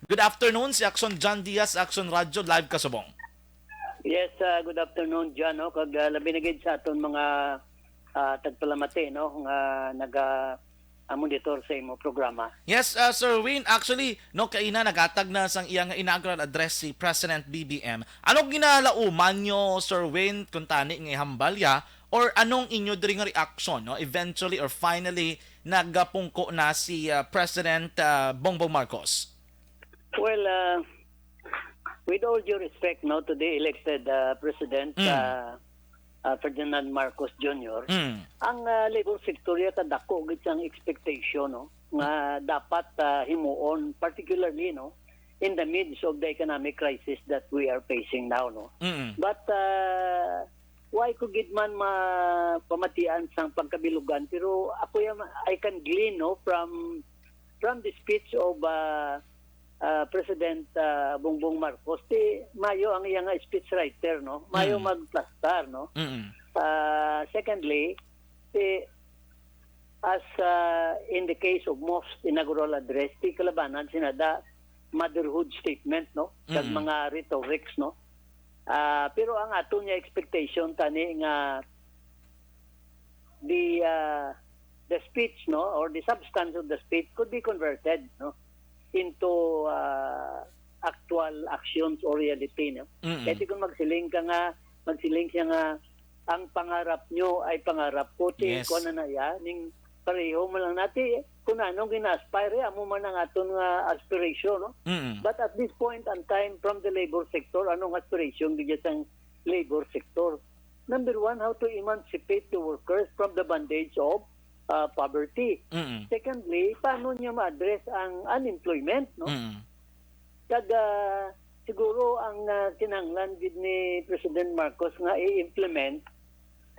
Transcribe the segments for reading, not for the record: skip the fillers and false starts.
Good afternoon, si Action John Diaz, Action Radio, live kasubong. Yes, good afternoon John. No? Kag labi na gid sa aton mga tagpalamati no nga monitor sa imo programa. Yes, Sir Win, actually, no, kaina nagatag na sang iyang inaugural address si President BBM. Anong ginalauman nyo, Sir Win, kung tani ng hambalya, or anong inyo diri nga reaction, no, eventually or finally, nagapungko na si President Bongbong Marcos? Well, with all due respect no to the elected President Ferdinand Marcos Jr., Mm. ang labor sector ya kadako gid sang expectation no nga dapat himuon particularly no in the midst of the economic crisis that we are facing now no. Mm. But why ko gid man pamatian sang pagkabilugan pero ako I can glean no from the speech of President Bongbong Marcos mayo ang iyang speech writer no mayo magplastar no. Mm. Secondly, as in the case of most inaugural address, ti kalabanan sinada motherhood statement no kag mga rhetorics no. Pero ang ato niya expectation tani nga the speech no or the substance of the speech could be converted no into actual actions or reality no. Kasi kung magsiling siya nga ang pangarap nyo ay pangarap ko Yes. ko na ya ning pareho mo lang nati kung anong gina-aspire amo man ang aton nga aspiration no. Mm. But at this point and time from the labor sector, anong aspiration bigyan sang labor sector? Number one, how to emancipate the workers from the bondage of poverty. Mm. Secondly, paano niya ma-address ang unemployment? No? Mm. Kag siguro ang kinahanglan gid ni President Marcos nga i-implement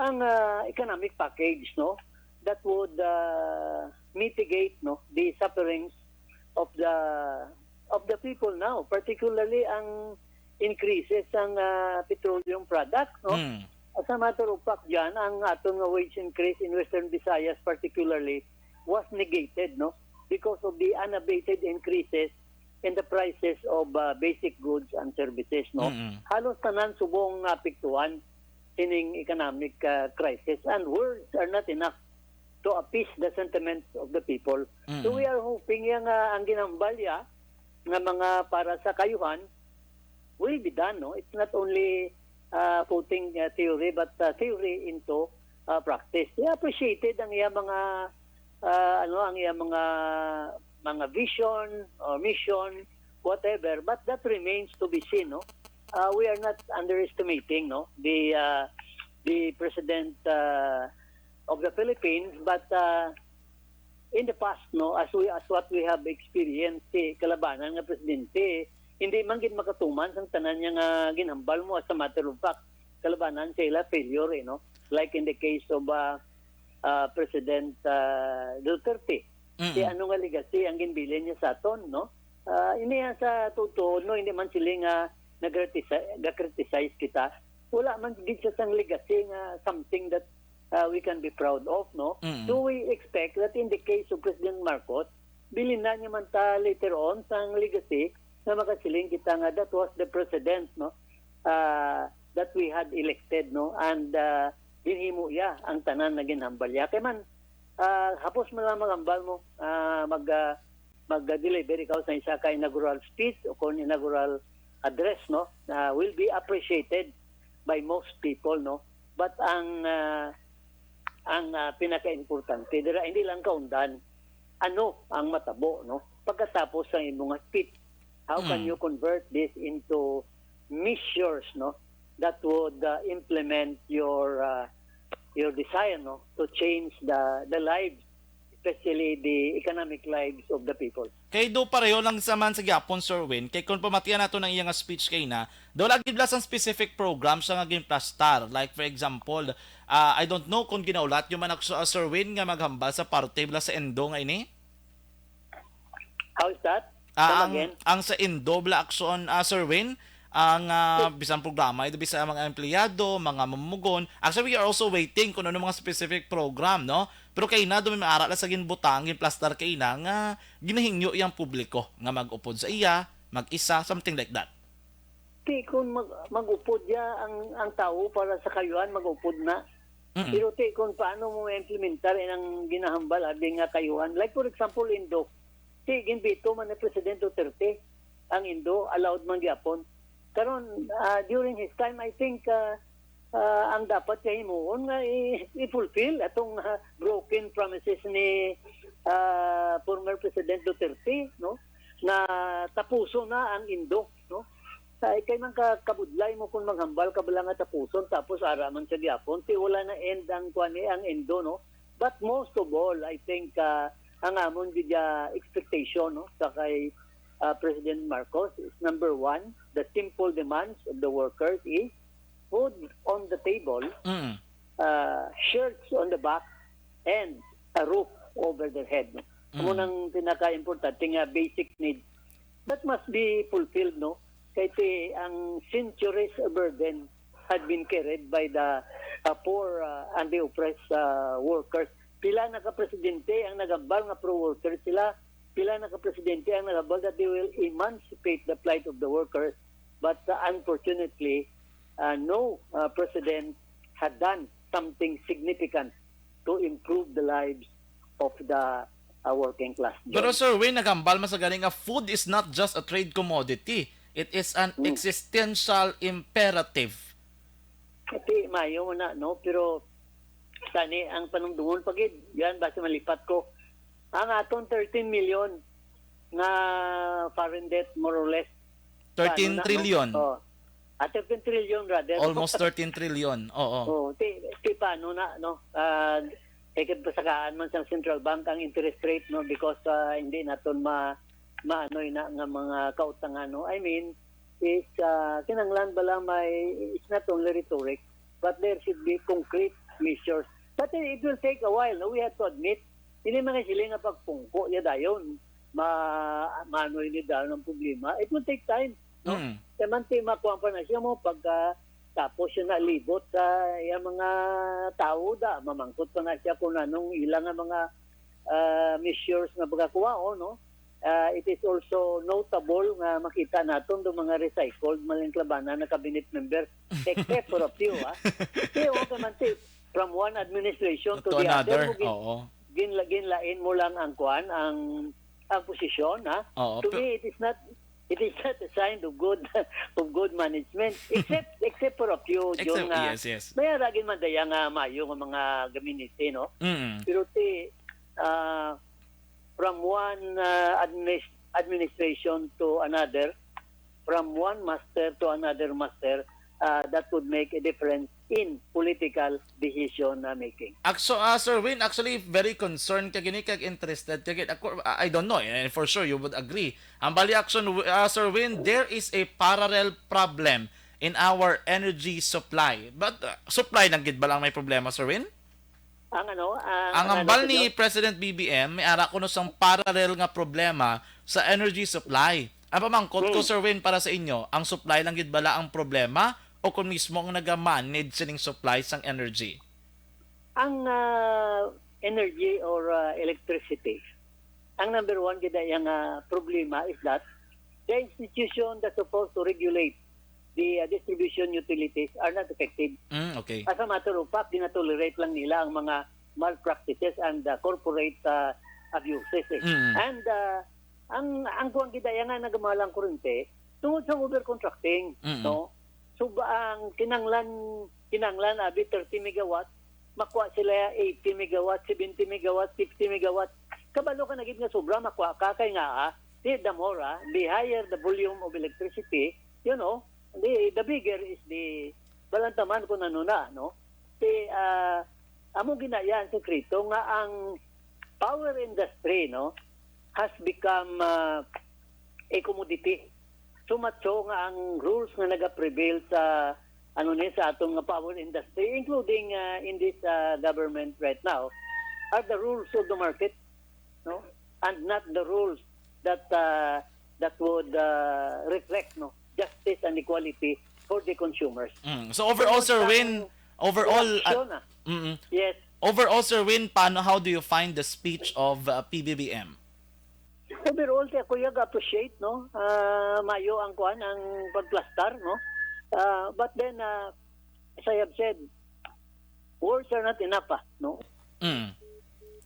ang economic package no that would mitigate no the sufferings of the people now, particularly ang increases ang petroleum products no. Mm. As a matter of fact dyan, ang aton nga wage increase in Western Visayas particularly was negated no because of the unabated increases in the prices of basic goods and services no. Halos tanan subong apektuhan ining economic crisis and words are not enough to appease the sentiments of the people. So we are hoping yang ang ginambalya nga mga para sa kayuhan will be done no. It's not only putting theory but theory into practice. I appreciated ang iya mga ang iya mga vision or mission whatever, but that remains to be seen no. We are not underestimating no the president of the Philippines, but in the past no as what we have experienced kalabanan nga presidente hindi man gid makatuman sang tanan niya nga ginhambal mo as a matter of fact kalabanan sila failure no like in the case of President Duterte. Si ano nga legacy ang ginbilin niya sa aton no. Ini sa totoo no hindi man sila nga nag-criticize kita. Wala man gid sa sang legacy nga something that we can be proud of no. So we expect that in the case of President Marcos bilin na niya man ta later on sang legacy na makasiling kita nga that was the president no that we had elected no and ginhimo ya ang tanan na ginhambalya kay man hapos man lang magambal mo mag-deliver ikaw sa isa ka inaugural speech o kung inaugural address no will be appreciated by most people no but ang pinaka-importante dira hindi lang kaundan ano ang matabo no pagkatapos sa imong speech. How can you convert this into measures no that would implement your desire no to change the lives, especially the economic lives of the people. Kay do pareho lang sa man sa gyapon, Sir Win, kay kung pamatian nato ng iyang speech kay na daw lagi blas ang specific program sa nga gimplastar, like for example I don't know kung ginaulat yung man ako Sir Win nga maghambal sa parte blas sa Endo nga ini. How is that? Come again? Ang sa Indo bla action Sir Win ang bisan programa ito bisa mga empleyado, mga mamumugon. Actually, we are also waiting kung ano mga specific program, no? Pero kay na dumi maaral sa ginbutang, ginplastar kay na nga ginahingyo yang publiko nga mag-upod sa iya mag-isa, something like that. Ti kung mag-upod ya ang tao para sa kayuhan, mag-upod na. Pero ti kung paano mo implementar ang ginahambal abi nga kayuhan. Like for example, Indo. Ti ginbito man ni President Duterte ang Indo allowed man gyapon. Karon during his time I think ang dapat kay himuon nga i-fulfill atong broken promises ni former President Duterte, no? Na tapuso na ang Indo, no? Kay man kabudlay mo kung maghambal ka bala nga tapuson tapos araman sa gyapon ti wala na end ang kuani ang Indo, no? But most of all I think ang amon gidya expectation, no, sa kay President Marcos is number one, the simple demands of the workers is food on the table, shirts on the back, and a roof over their head. No? Nang pinaka-importante nga basic needs that must be fulfilled, no? Kasi ang centuries burden had been carried by the poor and the oppressed workers. Pila na ka-presidente ang nagambal nga pro-workers sila. Pila na ka-presidente ang nagambal that they will emancipate the plight of the workers. But unfortunately, no president had done something significant to improve the lives of the working class. Pero Sir Win, nagambal man sa galing nga food is not just a trade commodity. It is an existential imperative. Iti, mayo mo na, no? Pero, tani, ang panungdungon pagid, yan, basta malipat ko. Ang atong 13 million na foreign debt, more or less. 13 trillion. No? 13 trillion rather. Almost 13 trillion. Oo. Ti paano na, no? Pasagaan man sa central bank ang interest rate, no? Because hindi naton maanoy na nga mga kautangan, no? I mean, is kinanglan bala it's not only rhetoric, but there should be concrete measures. But it will take a while, no? We have to admit, hindi man sila nga pagpungko niya dayon, maanoy ni dayon ng problema. It will take time, no? Manti makuha pa na siya mo pagka tapos siya nalibot sa yung mga tao da, mamangkot pa na siya kung anong ilang mga measures na pagkakuha, no? It is also notable nga makita naton do mga recycled malingklabanan na cabinet members except for a few, Kaya manti from one administration to the another. Oo. Ginlain mo lang ang kuan ang posisyon, To me it is not a sign of good management except for a few yung yes. may ragin man daya nga mayo nga mga gabinete, no? Pero from one administration to another, from one master to another master, that would make a difference in political decision making. Sir Win, actually very concerned ka gini kag interested kag I don't know, and for sure you would agree. Ang bali action, Sir Win, there is a parallel problem in our energy supply. But supply lang gid ba lang may problema, Sir Win? Ang ambal ni President BBM, may ara kuno sang parallel nga problema sa energy supply. Ang pamangkot ko, Sir Win, para sa inyo, ang supply lang gid bala ang problema o kung mismo ang nag-manage sining supply sang energy? Ang energy or electricity, ang number one gid yung problema is that the institution that's supposed to regulate the distribution utilities are not effective. Okay. As a matter of fact, dinatolerate lang nila ang mga malpractices and corporate abuses. And ang kuwang gidaya nga nagamalang kurente tungod sa overcontracting, no? So ang kinanglan abi 30 megawatts, makuha sila 80 megawatts, 70 megawatts, 60 megawatts. Kabalo ka na gid nga sobra makuha ka kay nga the more, the higher the volume of electricity, you know, the bigger is the balantaman kung ano na, no? Amo ginayaan sekreto nga ang power industry, no, has become a commodity. So much so nga ang rules nga naga-prevail sa sa atong power industry, including in this government right now, are the rules of the market, no, and not the rules that would reflect, no, justice and equality for the consumers. So overall, Sir Win, yes. Overall, Sir Win, how do you find the speech of PBBM? overall kaya ko appreciate no mayo ang kuan ang pagplastar no but then as I have said words are not enough no.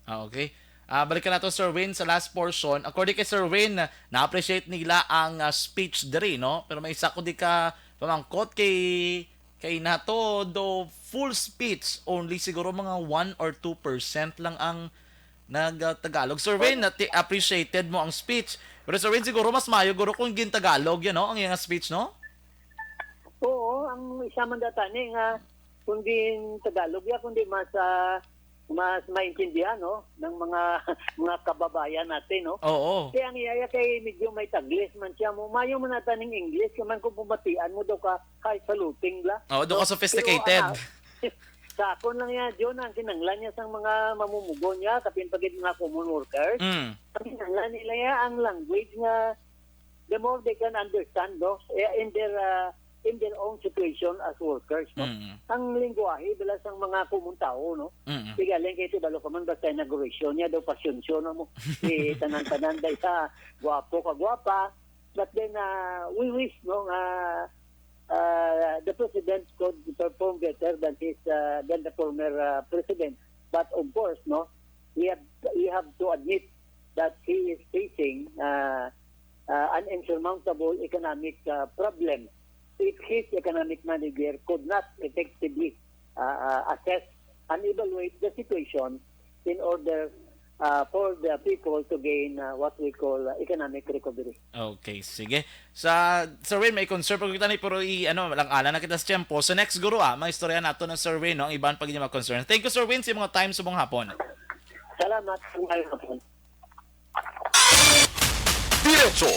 Okay. Balikan nato Sir Wayne sa last portion. According kay Sir Wayne, na-appreciate nila ang speech diri, no? Pero may isa ko di ka pamangkot kay nato do full speech only siguro mga 1 or 2% lang ang nag-Tagalog. Sir Wayne, appreciated mo ang speech. Pero Sir Wayne, siguro mas mayo guro kung gin Tagalog yan, no? Ang iyang speech, no? Oo, ang isa man datani nga kundi Tagalog ya kundi mas maintindihan no ng mga kababayan natin no. Oo. Kaya ang iyaya kay medyo may taglis man siya mo mayo man nata ning English kaman kung pumatian mo daw ka kahit saluting la. Oo, do ka sophisticated. Sa akon lang yan, John, ang kinanglan niya sa mga mamumugo niya, kapin pagid mga common workers. Ang kinanglan nila ya ang language nga the more they can understand no in their own situation as workers no. Ang lingwahe bilas ang mga common tao no. Tigaling kay tidalo ka man basta inauguration niya daw pasyonsyon mo. Tanan-tanan day sa gwapo ka gwapa. But then we wish no the president could perform better than the former president. But of course, no, we have to admit that he is facing an insurmountable economic problem. If his economic manager could not effectively assess and evaluate the situation in order for the people to gain what we call economic recovery. Okay, sige. Sa Sir Wayne, may concern pa kita ni pero lang ala na kita sa tempo. So next guro mga istorya nato ng Sir Wayne, no, ang iban pag mga concern. Thank you Sir Wayne sa mga time sa mong hapon. Salamat. Diretso